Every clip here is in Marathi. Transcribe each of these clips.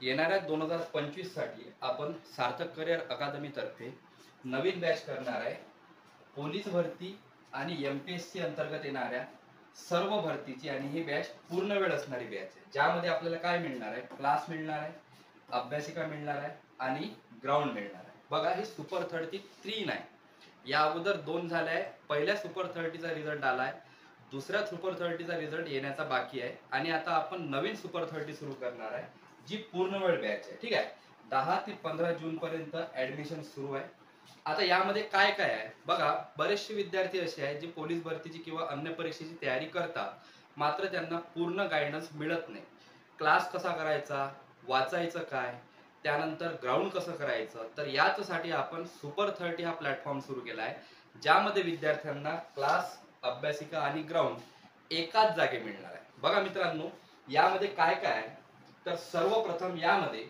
येणाऱ्या 2025 साठी आपण सार्थक करिअर अकादमी तर्फे नवीन बॅच करणार आहे। पोलीस भरती आणि MPSC अंतर्गत येणाऱ्या सर्व भरतीची आणि ही बॅच पूर्ण वेळ असणारी बॅच आहे, ज्यामध्ये आपल्याला काय मिळणार आहे, क्लास मिळणार आहे, अभ्यासिका मिळणार आहे आणि ग्राउंड मिळणार आहे। बघा, ही सुपर 33 नाही, या अगोदर 2 झाल्या आहे। पहिल्या सुपर 30चा रिझल्ट आलाय, दुसऱ्या सुपर 30चा रिझल्ट येण्याचा बाकी आहे आणि आता आपण नवीन सुपर 30 सुरू करणार आहे, जी पूर्ण वेळ बॅच आहे। ठीक आहे, 10 ते 15 जून पर्यंत ऍडमिशन सुरू आहे। आता यामध्ये काय काय आहे बघा, बरेचसे विद्यार्थी असे आहेत जे पोलीस भरतीची किंवा अन्य परीक्षेची तयारी करतात, मात्र त्यांना पूर्ण गायडन्स मिळत नाही। क्लास कसा करायचा, वाचायचं काय, त्यानंतर ग्राउंड कसं करायचं, तर याच्यासाठी आपण सुपर 30 हा प्लॅटफॉर्म सुरू केला आहे, ज्यामध्ये विद्यार्थ्यांना क्लास, अभ्यासिका आणि ग्राउंड एकाच जागी मिळणार आहे। बघा मित्रांनो, यामध्ये काय काय आहे, तर सर्वप्रथम यामध्ये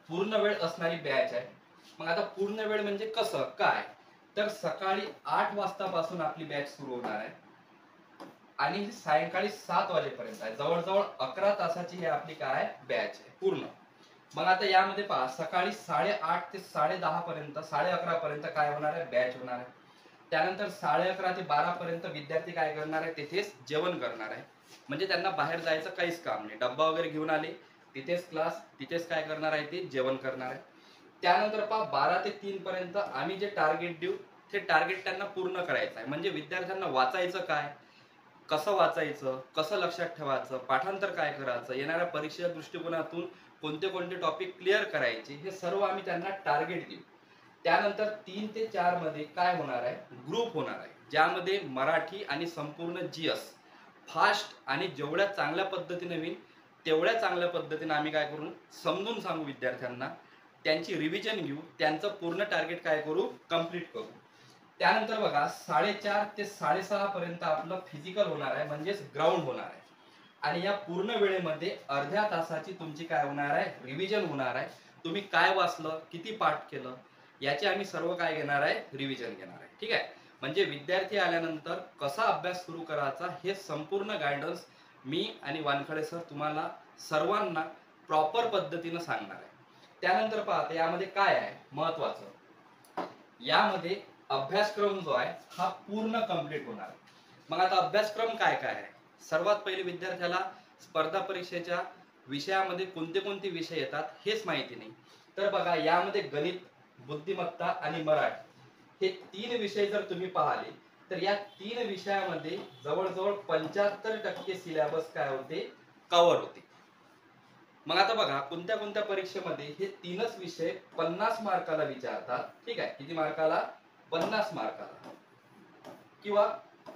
पूर्ण वेळ असणारी बॅच आहे। मग आता पूर्ण वेळ म्हणजे कसं काय, तर सकाळी 8 वाजतापासून आपली बॅच सुरू होणार आहे आणि सायंकाळी 7 वाजेपर्यंत आहे। जवळजवळ 11 तासाची ही आपली काय बॅच आहे पूर्ण। मग आता यामध्ये पहा, सकाळी 8:30 ते 10:30 पर्यंत, 11:30 पर्यंत काय होणार आहे, बॅच होणार आहे। त्यानंतर 11:30 ते 12 पर्यंत विद्यार्थी काय करणार आहे, तिथेच जेवण करणार आहे। म्हणजे त्यांना बाहेर जायचं काहीच काम नाही, डब्बा वगैरे घेऊन आले, तिथेच क्लास, तिथेच काय करणार आहे, ते जेवण करणार आहे। त्यानंतर पहा, 12 ते 3 पर्यंत आम्ही जे टार्गेट देऊ ते टार्गेट त्यांना पूर्ण करायचं आहे। म्हणजे विद्यार्थ्यांना वाचायचं काय, कसं वाचायचं, कसं लक्षात ठेवायचं, पाठांतर काय करायचं, येणाऱ्या परीक्षेच्या दृष्टिकोनातून कोणते कोणते टॉपिक क्लिअर करायचे, हे सर्व आम्ही त्यांना टार्गेट देऊ। त्यानंतर 3 ते 4 मध्ये काय होणार आहे, ग्रुप होणार आहे, ज्यामध्ये मराठी आणि संपूर्ण GS फास्ट आणि जेवढ्या चांगल्या पद्धतीने होईल तेवढ्या चांगल्या पद्धतीने आम्ही काय करू, समजून सांगू विद्यार्थ्यांना, त्यांची रिव्हिजन घेऊ, त्यांचं पूर्ण टार्गेट काय करू, कंप्लीट करू। त्यानंतर बघा, 4:30 ते 6:30 पर्यंत आपलं फिजिकल होणार आहे, म्हणजेच ग्राउंड होणार आहे। आणि या पूर्ण वेळेमध्ये अर्ध्या तासाची तुमची काय होणार आहे, रिव्हिजन होणार आहे। तुम्ही काय वाचलं, किती पाठ केलं, याचे आम्ही सर्व काय घेणार आहे, रिव्हिजन घेणार आहे। ठीक आहे, म्हणजे विद्यार्थी आल्यानंतर कसा अभ्यास सुरू करायचा हे संपूर्ण गायडन्स मी आणि वानखडे सर तुम्हाला सर्वांना प्रॉपर पद्धतीने सांगणार आहे। त्यानंतर पाहता यामध्ये काय आहे महत्वाचं, यामध्ये अभ्यासक्रम जो आहे हा पूर्ण कंप्लीट होणार आहे। मग आता अभ्यासक्रम काय काय आहे, सर्वात पहिले विद्यार्थ्याला स्पर्धा परीक्षेच्या विषयामध्ये कोणते कोणते विषय येतात हेच माहिती नाही। तर बघा, यामध्ये गणित, बुद्धिमत्ता आणि मराठी हे 3 विषय जर तुम्ही पाहिले, तर या 3 विषयामध्ये जवळजवळ 75% सिलेबस काय होते, कव्हर होते। मग आता बघा, कोणत्या कोणत्या परीक्षेमध्ये हे 3च विषय 50 मार्काला विचारतात। ठीक आहे, किती मार्काला, 50 मार्काला। किंवा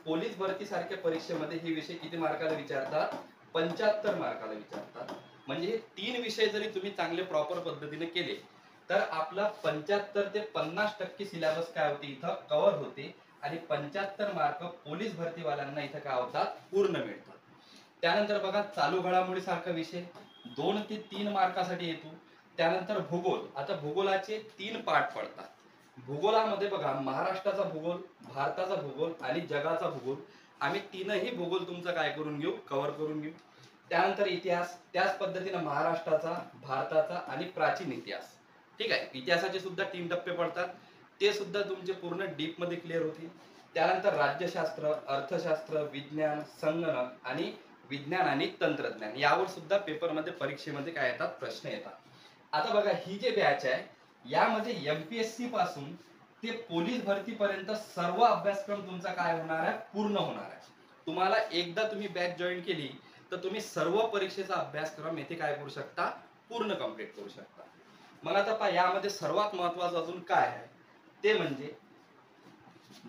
पोलीस भरती सारख्या परीक्षेमध्ये हे विषय किती मार्काला विचारतात, 75 मार्काला विचारतात। म्हणजे हे 3 विषय जरी तुम्ही चांगले प्रॉपर पद्धतीने केले, तर आपला 75 ते 50% सिलेबस काय होते, इथं कव्हर होते आणि 75 मार्क पोलीस भरतीवाल्यांना इथं काय होतात, पूर्ण मिळतात। त्यानंतर बघा, चालू घडामोडी सारखा विषय 2 ते 3 मार्कासाठी येतो। त्यानंतर भूगोल, आता भूगोलाचे 3 पार्ट पडतात। भूगोलामध्ये बघा, महाराष्ट्राचा भूगोल, भारताचा भूगोल आणि जगाचा भूगोल, आम्ही 3ही भूगोल तुमचा काय करून घेऊ, कव्हर करून घेऊ। त्यानंतर इतिहास, त्याच पद्धतीने महाराष्ट्राचा, भारताचा आणि प्राचीन इतिहास। ठीक आहे, इतिहासाचे सुद्धा 3 टप्पे पडतात, ते सुद्धा तुमचे पूर्ण डीप मध्ये क्लिअर होतील। त्यानंतर राज्यशास्त्र, अर्थशास्त्र, विज्ञान, संगणक आणि विज्ञान आणि तंत्रज्ञान, यावर सुद्धा पेपरमध्ये परीक्षेमध्ये काय येतात, प्रश्न येतात। आता बघा, ही जे बॅच आहे यामध्ये MPSC पासून ते पोलीस भरती पर्यंत सर्व अभ्यासक्रम तुमचा काय होणार आहे, पूर्ण होणार आहे। तुम्हाला एकदा तुम्ही बॅच जॉईन केली तर तुम्ही सर्व परीक्षेचा अभ्यासक्रम येथे काय करू शकता, पूर्ण कंप्लीट करू शकता। मग आता पहा, यामध्ये सर्वात महत्त्वाचं अजून काय आहे, ते म्हणजे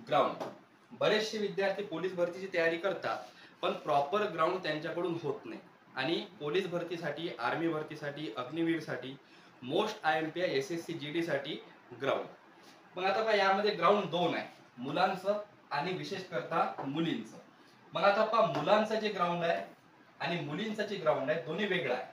ग्राउंड। बरेचसे विद्यार्थी पोलीस भरतीची तयारी करतात, पण प्रॉपर ग्राउंड त्यांच्याकडून होत नाही। आणि पोलीस भरतीसाठी, आर्मी भरतीसाठी, अग्निवीरसाठी, मोस्ट IMPS, SSC, GD साठी ग्राउंड। मग आता पहा, यामध्ये ग्राउंड 2 आहे, मुलांचं आणि विशेष करता मुलींचं। मग आता पहा, मुलांचं जे ग्राउंड आहे आणि मुलींचं जे ग्राउंड आहे, दोन्ही वेगळं आहे।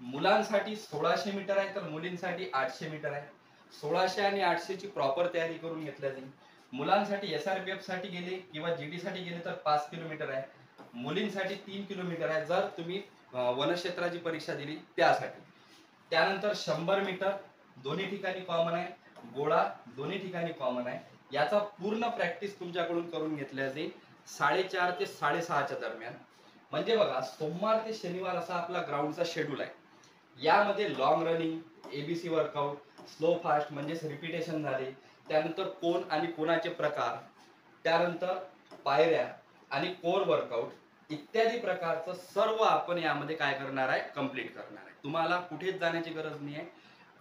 मुलांसाठी 1600 मीटर आहे, तर मुलींसाठी 800 मीटर आहे। 1600 आणि 800 ची प्रॉपर तयारी करून घेतल्या जाईल। मुलांसाठी SRPF साठी गेले किंवा GD साठी गेले तर 5 किलोमीटर आहे, मुलींसाठी 3 किलोमीटर आहे, जर तुम्ही वनक्षेत्राची परीक्षा दिली त्यासाठी। त्यानंतर 100 मीटर दोन्ही ठिकाणी कॉमन आहे, गोळा दोन्ही ठिकाणी कॉमन आहे. याचा पूर्ण प्रॅक्टिस तुमच्याकडून करून घेतल्या जाईल 4:30 ते 6:30च्या दरम्यान. म्हणजे बघा सोमवार ते शनिवार असा आपला ग्राउंडचा शेड्यूल आहे. यामध्ये long running, ABC workout, slow fast म्हणजेच रिपिटेशन झाले, त्यानंतर कोण आणि कोणाचे प्रकार, त्यानंतर पायऱ्या आणि कोर वर्कआउट इत्यादी प्रकारचं सर्व आपण यामध्ये काय करणार आहे, कंप्लीट करणार आहे. तुम्हाला कुठेच जाण्याची गरज नाही आहे.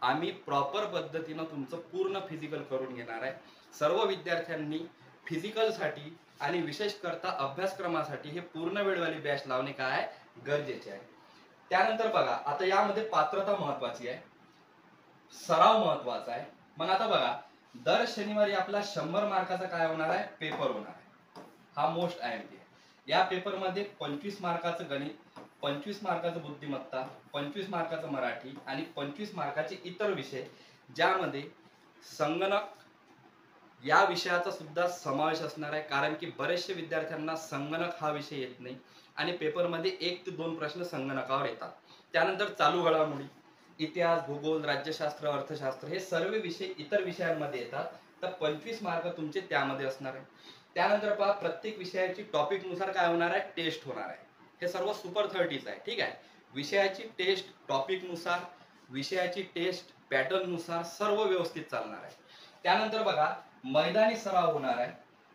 आम्ही प्रॉपर पद्धतीनं तुमचं पूर्ण फिजिकल करून घेणार आहे. सर्व विद्यार्थ्यांनी फिजिकलसाठी आणि विशेष करता अभ्यासक्रमासाठी हे पूर्ण वेळवाली बॅच लावणे काय गरजेचे आहे. त्यानंतर बघा आता यामध्ये पात्रता महत्वाची आहे, सराव महत्वाचा आहे. मग आता बघा दर शनिवारी आपला 100 मार्काचा काय होणार आहे, पेपर होणार आहे. हा मोस्ट IMP आहे. या पेपरमध्ये 25 मार्काचं गणित, 25 मार्काचं बुद्धिमत्ता, 25 मार्काचं मराठी आणि 25 मार्काचे इतर विषय, ज्यामध्ये संगणक या विषयाचा सुद्धा समावेश असणार आहे. कारण की बरेचशे विद्यार्थ्यांना संगणक हा विषय येत नाही आणि पेपरमध्ये 1 ते 2 प्रश्न संगणकावर येतात. त्यानंतर चालू घडामोडी, इतिहास, भूगोल, राज्यशास्त्र, अर्थशास्त्र हे सर्व विषय इतर विषयांमध्ये येतात. तर 25 मार्क तुमचे त्यामध्ये असणार आहे. त्यानंतर पहा प्रत्येक विषयाची टॉपिक नुसार काय होणार आहे, टेस्ट होणार आहे. हे सर्व सुपर 30च आहे. ठीक आहे, विषयाची टेस्ट टॉपिक नुसार, विषयाची टेस्ट पॅटर्न नुसार सर्व व्यवस्थित चालणार आहे. त्यानंतर बघा मैदानी सराव होणार आहे.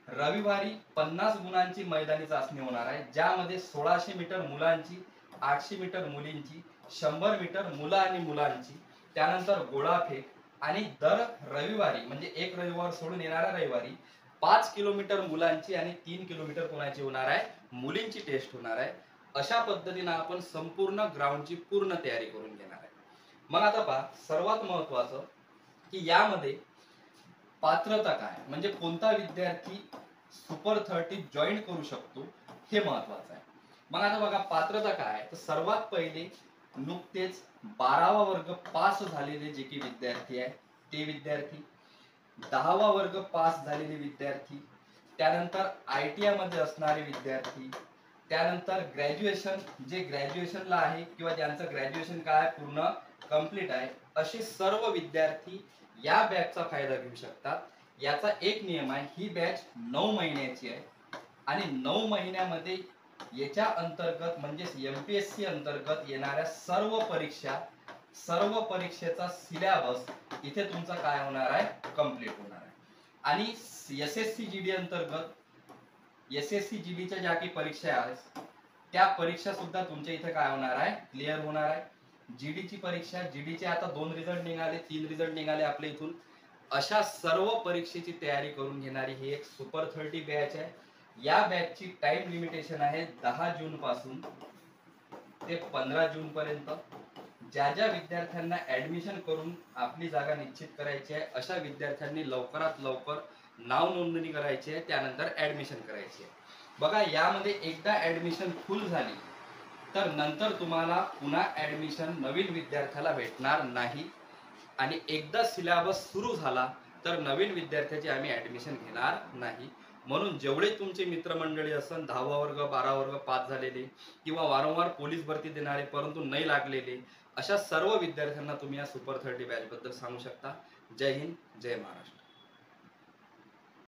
रविवारी 50 गुणांची मैदानी चाचणी होणार आहे, ज्यामध्ये 1600 मीटर मुलांची, 800 मीटर मुलींची, 100 मीटर मुलं आणि मुलांची, त्यानंतर गोळाफेक आणि दर रविवारी म्हणजे एक रविवार सोडून येणाऱ्या रविवारी 5 किलोमीटर मुलांची आणि 3 किलोमीटर कोणाची होणार आहे, मुलींची टेस्ट होणार आहे. अशा पद्धतीने आपण संपूर्ण ग्राउंडची पूर्ण तयारी करून घेणार आहे. मग आता पहा सर्वात महत्वाचं की यामध्ये पात्रता काय, म्हणजे कोणता विद्यार्थी सुपर 30 जॉईन करू शकतो हे महत्वाचं आहे. मग आता बघा पात्रता काय, तर सर्वात पहिले नुकतेच 12वा वर्ग पास झालेले जे की विद्यार्थी आहे ते विद्यार्थी, 10वा वर्ग पास झालेले विद्यार्थी, त्यानंतर ITI मध्ये असणारे विद्यार्थी, त्यानंतर ग्रॅज्युएशन जे ग्रॅज्युएशनला आहे किंवा ज्यांचं ग्रॅज्युएशन काय पूर्ण कंप्लीट आहे, असे सर्व विद्यार्थी या बॅचचा फायदा घेऊ शकतात. याचा एक नियम आहे, ही बॅच 9 महिन्याची आहे आणि 9 महिन्यामध्ये याच्या अंतर्गत म्हणजे MPSC अंतर्गत येणाऱ्या सर्व परीक्षा, सर्व परीक्षेचा सिलेबस इथे तुमचा काय होणार आहे, कंप्लीट होणार आहे. आणि SSC GD अंतर्गत SSC GD च्या ज्या काही परीक्षा आहेत त्या परीक्षा सुद्धा तुमच्या इथे काय होणार आहे, क्लिअर होणार आहे. GD ची परीक्षा, GD चे आता 2 रिझल्ट निघाले, 3 रिझल्ट निघाले आपल्या इथून. अशा सर्व परीक्षेची तयारी करून घेणारी ही एक सुपर 30 बॅच आहे. या बॅचची टाइम लिमिटेशन आहे 10 जून पासून ते 15 जून पर्यंत. ज्या ज्या विद्यार्थ्यांना ऍडमिशन करून आपली जागा निश्चित करायची आहे अशा विद्यार्थ्यांनी लवकरात लवकर नाव नोंदणी करायची आहे, त्यानंतर ऍडमिशन करायची आहे. बघा यामध्ये एकदा ऍडमिशन फुल झाली तर नंतर तुम्हाला पुन्हा ऍडमिशन नवीन विद्यार्थ्याला भेटणार नाही आणि एकदा सिलेबस सुरू झाला तर नवीन विद्यार्थ्याची आम्ही ऍडमिशन घेणार नाही. म्हणून जेवढे तुमचे मित्रमंडळी असन 10वा वर्ग 12 वर्ग पास झालेले किंवा वारंवार पोलीस भरती देणारे परंतु नाही लागलेले, अशा सर्व विद्यार्थ्यांना तुम्ही या सुपर 30 बॅच बद्दल सांगू शकता. जय हिंद, जय महाराष्ट्र.